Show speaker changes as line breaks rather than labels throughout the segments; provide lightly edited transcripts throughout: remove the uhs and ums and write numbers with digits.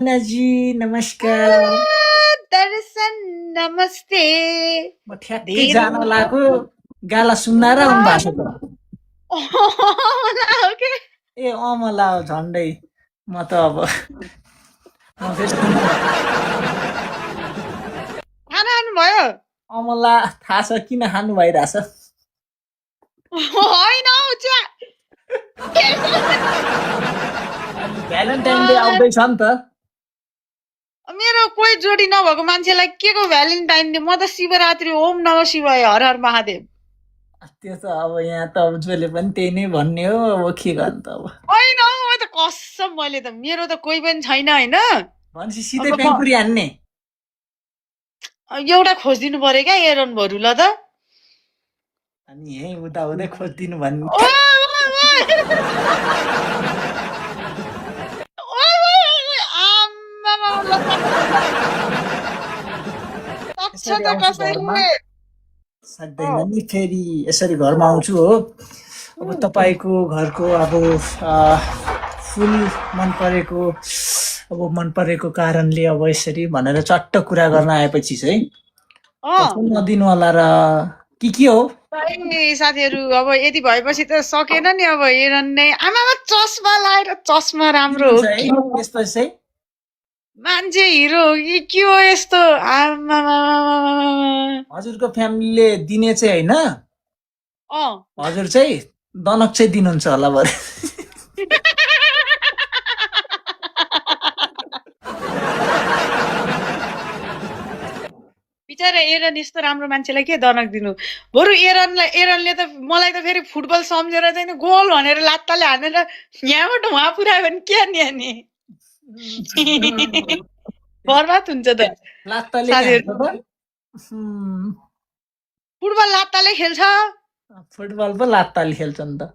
मीनाजी नमस्कार।
दर्शन नमस्ते।
म ठ्याक्कै जान लागेको गाला सुन्नाएर आउनु भएको छ त।
ओके
ए अमला हो झन्डै। म त अब म फेरि सुन्नु-
खाना खानुभयो?
अमला थाहा छ किन खानु भइरहेछ?
होइन हौ च्या।
भ्यालेन्टाइन डे आउँदैछ नि त।
मेरो कोही जोडी नभएको मान्छेलाई के को भ्यालेन्टाइन डे? म त शिवरात्रि ओम नमः शिवाय हर हर महादेव।
त्यो त अब यहाँ त अब जसले पनि त्यही नै भन्ने हो, अब के गर्नु त अब।
होइन हौ, म त कसम मैले त मेरो त कोही पनि छैन होइन।
भनेपछि सिधै
अब
प्याङ्कुरी हान्ने।
एउटा खोजिदिनु पर्यो क्या एरन भरू ल त।
अनि यहीँ उता हुँदै खोजिदिनु भन्ने।
ओए, ओए, ओए। ओए, ओए, ओए, आम्मामा, ल त। सक्छ
यसरी
त
आउँछु घरमा।
कसैले।
सक्दैन नि फेरि यसरी घरमा आउँछु हो। अब तपाईँको घरको अब फुल मन परेको कारणले अब यसरी भनेर चट्ट कुरा गर्न आएपछि चाहिँ पैसा नदिनु होला र के हो?
भाइ साथीहरू अब यति भएपछि त सकेन नि अब एरन नै। आमामा चस्मा लाएर चस्मा राम्रो हो कि
त्यसपछि चाहिँ
मान्छे हिरो हो कि के हो यस्तो? आमामा
हजुरको फ्यामिलीले दिने चाहिँ होइन, हजुर चाहिँ दनक चाहिँ दिनुहुन्छ होला भरे।
बिचारा एरन यस्तो राम्रो मान्छेलाई के दनक दिनु? बरु एरनले त मलाई त फेरि फुटबल सम्झेर चाहिँ गोल भनेर लात्ताले हानेर यहाँबाट उहाँ पुऱ्यायो भने के नि बर्बाद हुन्छ त।
लात्ताले
फुटबल लात्ताले खेल्छ।
फुटबल पो लात्ताले खेल्छ नि त।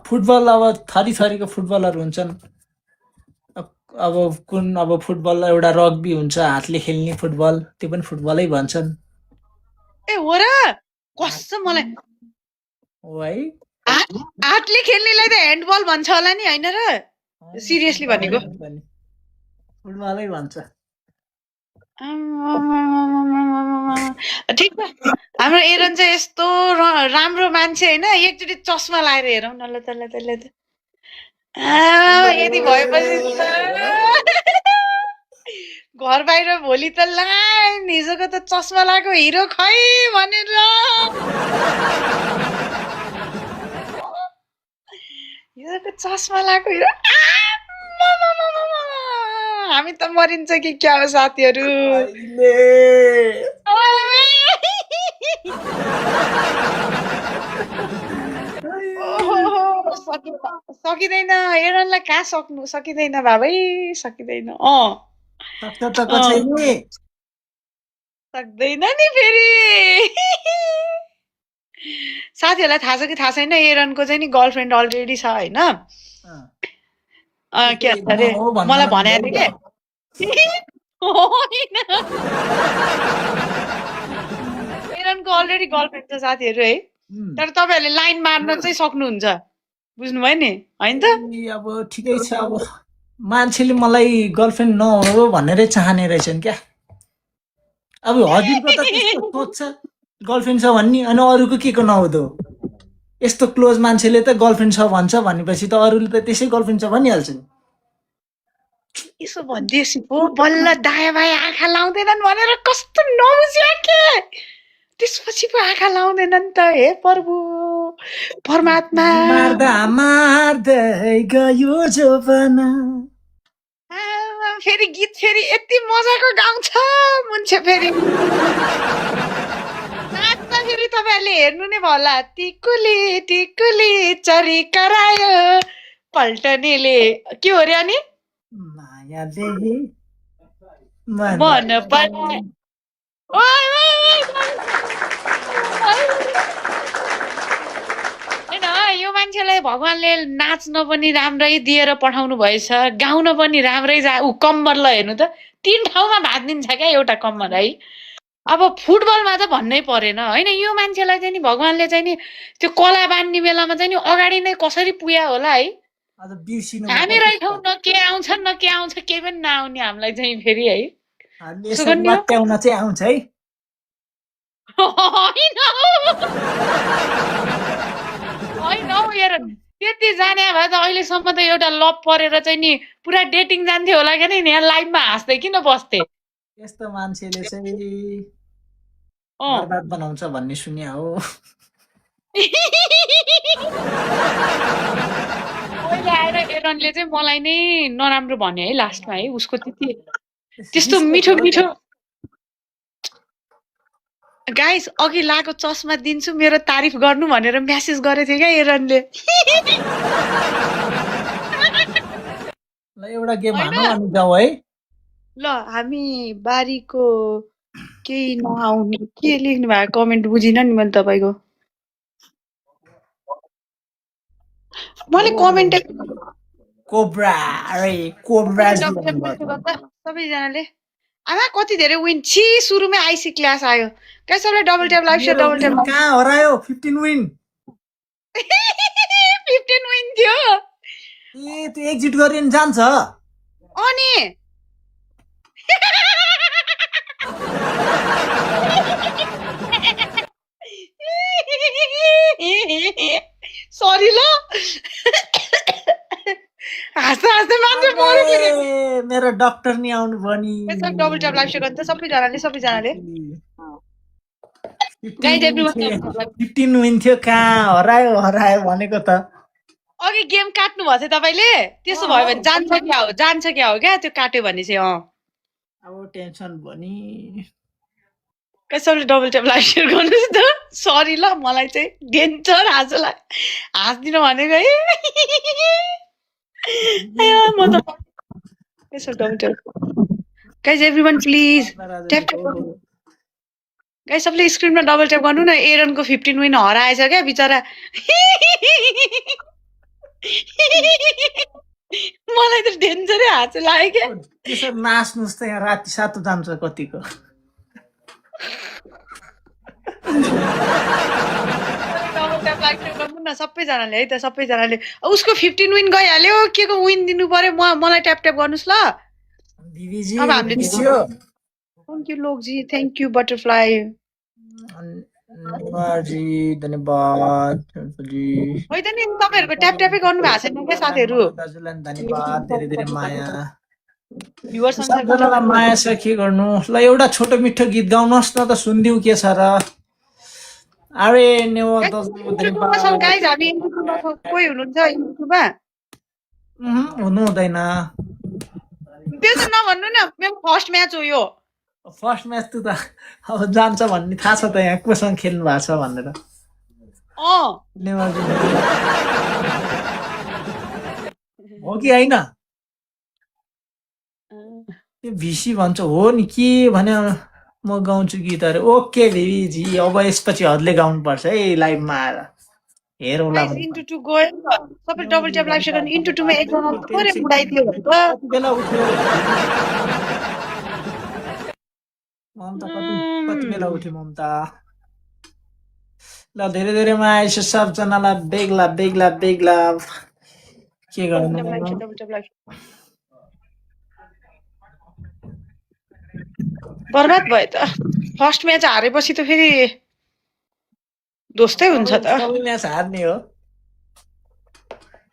फुटबल अब थरी थरीको फुटबलहरू हुन्छन्। अब कुन अब फुटबल एउटा रग्बी हुन्छ, हातले खेल्ने फुटबल, त्यो पनि फुटबलै भन्छन्।
ए हो र? कसम मलाई
है
हातले खेल्नेलाई त ह्यान्डबल भन्छ होला नि होइन र? सिरियसली भनेको
फुटबलै भन्छ।
ठिक छ। हाम्रो एरन चाहिँ यस्तो राम्रो मान्छे होइन, एकचोटि चस्मा लाएर हेरौँ न ल त यति भएपछि घर बाहिर भोलि त लाइन हिजोको त चस्मा लगाएको हिरो खै भनेर हिजोको चस्मा लगाएको हिरो हामी त मरिन्छ कि क्या हो साथीहरू? सकिँदैन एरनलाई कहाँ सक्नु सकिँदैन बाबै सकिँदैन। सक्दैन नि फेरि। साथीहरूलाई थाहा छ कि थाहा छैन एरनको चाहिँ नि गर्लफ्रेन्ड अलरेडी छ होइन? के भन्छ अरे मलाई भनेको थियो कि एरनको अलरेडी गर्लफ्रेन्ड छ साथीहरू है। तर तपाईँहरूले लाइन मार्न चाहिँ सक्नुहुन्छ, बुझ्नुभयो नि होइन त?
अब ठिकै छ। अब मान्छेले मलाई गर्लफ्रेन्ड नहो भनेरै चाहने रहेछन् क्या। अब हजुरको त त्यस्तो सोच छ गर्लफ्रेन्ड छ भन्ने, अनि अरूको के को नहुँदो? यस्तो क्लोज मान्छेले त गर्लफ्रेन्ड छ भन्छ भनेपछि त अरूले त त्यसै गर्लफ्रेन्ड छ भनिहाल्छन्।
यसो भनिदिएपछि पो बल्ल दायाँ बायाँ आँखा लाउँदैनन् भनेर कस्तो नबुझ्या के? त्यसपछि पो आँखा लाउँदैनन् त। हे प्रभु परमात्मा
मार्दा मार्दै गयो जवाना।
फेरि गीत फेरि यति मजाको गाउँछ मुन्छे फेरि नाच्दा फेरि तपाईँहरूले हेर्नु नै भयो होला। टिकुली टिकुली चरी करायो पल्टनेले के हो रे अनि
मायाले
मन पर्ने। होइन यो मान्छेलाई भगवानले नाच्न पनि राम्रै दिएर पठाउनु भएछ, गाउन पनि राम्रै कम्मर ल हेर्नु त 3 ठाउँमा भाँदिन्छ क्या एउटा कम्मर है। अब फुटबलमा त भन्नै परेन होइन? यो मान्छेलाई चाहिँ नि भगवानले चाहिँ नि त्यो कला बान्ने बेलामा चाहिँ नि अगाडि नै कसरी पुग्या होला है?
आज बिर्सिनु
हामी रहेछौँ न के आउँछ न के आउँछ केही पनि नआउने हामीलाई चाहिँ फेरि है
हामीले यसो लट्याउन चाहिँ आउँछ है
होइन होइन हौ हेर त्यति जाने भए त अहिलेसम्म त एउटा लभ परेर चाहिँ नि पुरा डेटिङ जान्थ्यो होला क्या नि यहाँ लाइभमा हाँस्दै किन बस्थे
यस्तो मान्छेले चाहिँ
अँ
बर्बाद बनाउँछ भन्ने सुन्या हो
अहिले आएर एरनले चाहिँ मलाई नै नराम्रो भन्यो है लास्टमा है उसको त्यति त्यस्तो मिठो मिठो गाइस अघि लाएको चस्मा दिन्छु मेरो तारिफ गर्नु भनेर म्यासेज गरेको थियो क्या एरनले
ल एउटा गेम हानौँ अनि जाऊ है
ल हामी बारीको केही नआउने के लेख्नु भएको कमेन्ट बुझिनँ नि मैले तपाईँको मैले कमेन्ट
कोब्रा अरे कोब्रा
सबैजनाले आमा कति धेरै विन छि सुरुमै आइसी क्लास आयो क्या सबैले double tap live share double tap
कहाँ हरायो 15 विन
15 विन थियो
ए त्यो एक्जिट गरिन जान्छ
अनि सरी ल हाँस्दा हाँस्दै मान्छे मर्यो फेरि
ए, मेरो डाक्टर नि आउनु भयो नि
डबल ट्याप लाइभ सेयर गर्नु सबैजनाले गाइज एभ्रीवन
15 विन थियो कहाँ हरायो भनेको त
अघि गेम काट्नु भएको थियो तपाईँले त्यसो भयो भने जान्छ क्या हो क्या त्यो काट्यो भने चाहिँ
अब टेन्सन भयो नि
सबैले डबल ट्याप लाइभ सेयर गर्नुहोस् त सरी ल मलाई चाहिँ डेन्जर हाँस्दिनँ भनेको है म त यसो double tap guys everyone please tap guys सबले स्क्रिनमा डबल ट्याप गर्नु न एरनको 15 विन हराएछ क्या बिचरा मलाई त डेन्जरै हाँस लाग्यो क्या
त्यसरी नाच्नुहोस् त यहाँ राति 7 जान्छ कतिको
सबैजनाले है त सबैजनाले उसको 15 विन गइहाल्यो के को विन दिनु पर्यो मलाई ट्याप ट्याप गर्नुहोस् ल
दिदीजी
अब हामीले थ्याङ्क यू लोकजी थ्याङ्क यू बटरफ्लाई
जी धन्यवाद जी
होइन त नि तपाईँहरूको ट्याप ट्यापै गर्नु भएको छैन क्या साथीहरू
दाजुलाई धन्यवाद धेरै धेरै माया
भ्युअर्स
सबैजनालाई माया छ के गर्नु ल एउटा छोटो मिठो गीत गाउनुहोस् न त सुनिदिउँ के छ र अरे नेवा दाजु धन्यवाद
गाइज हामी युट्युबमा कोही हुनुहुन्छ युट्युबमा
हुनु हुँदैन
त्यो त नभन्नु न मेरो फर्स्ट म्याच हो यो
फर्स्ट म्याच त अब जान्छ भन्ने थाहा छ त यहाँ कोसँग खेल्नु भएको छ भनेर नेवाजी हो कि होइन त्यो भिसी भन्छ हो नि के भने म गाउँछु गीतहरू ओके भिजी अब यसपछि हजुरले गाउनु पर्छ है लाइभमा आएर हेरौँला
इन्टु टु गयो सबै double tap live share into टुमा एकजना थोरै बुढाइदियो भने त
बेला उठ्यो ममता कति बेला उठ्यो ममता ल धेरै धेरै माया छ सबजनालाई बेग्ला के गर्नु
बर्बाद भयो त फर्स्ट म्याच हारेपछि त फेरि दोस्तै हुन्छ त
सबै म्याच हार्ने हो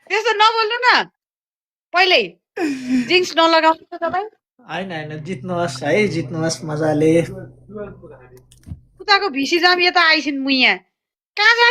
त्यस्तो नबोल्नु न पहिल्यै जिन्स नलगाउनु त तपाईँ
होइन जित्नुहोस् मजाले
उताको भिसी जाम यता आइसिन् मुइया कहाँ